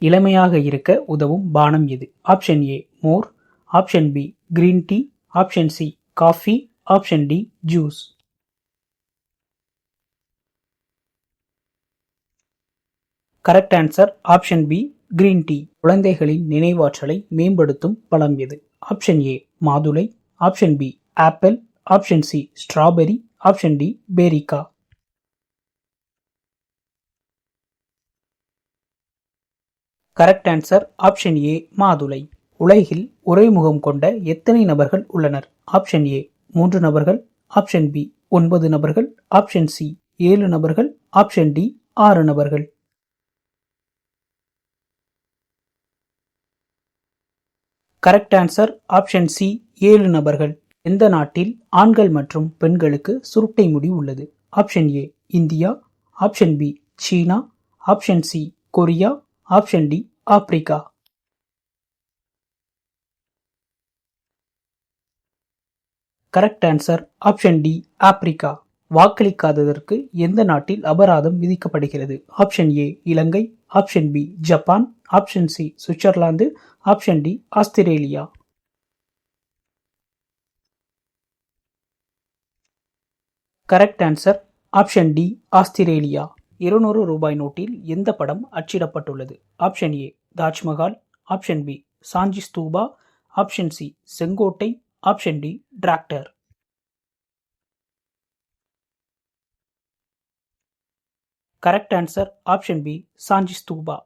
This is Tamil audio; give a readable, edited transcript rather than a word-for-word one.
இளமையாக இருக்க உதவும் பானம் எது? ஆப்ஷன் ஏ மோர், option B green tea, option C coffee, option D juice. Correct answer option B green tea. குழந்தைகளின் நினைவாற்றலை மேம்படுத்தும் பழம் எது? ஆப்ஷன் ஏ மாதுளை, option B apple, option C strawberry, option D பேரிக்கா. கரெக்ட் ஆன்சர் ஆப்ஷன் ஏ மாதுளை. உலகில் ஒரே முகம் கொண்ட எத்தனை நபர்கள் உள்ளனர்? ஆப்ஷன் ஏ 3 நபர்கள், ஆப்ஷன் பி 9 நபர்கள், ஆப்ஷன் சி 7 நபர்கள், ஆப்ஷன் டி 6 நபர்கள். கரெக்ட் ஆன்சர் ஆப்ஷன் சி 7 நபர்கள். எந்த நாட்டில் ஆண்கள் மற்றும் பெண்களுக்கு சுருட்டை முடி உள்ளது? Option A India, option B சீனா, option C Korea, option D Africa. Correct answer option D Africa. வாக்களிக்காததற்கு எந்த நாட்டில் அபராதம் விதிக்கப்படுகிறது? Option A Ilangai, option B Japan, option C Switzerland, option D Australia. Correct answer option D Australia. 200 ரூபாய் நோட்டில் எந்த படம் அச்சிடப்பட்டுள்ளது? Option A Taj Mahal, option B Sanchi Stupa, option C Sengottai, option D tractor. Correct answer option B Sanchi Stupa.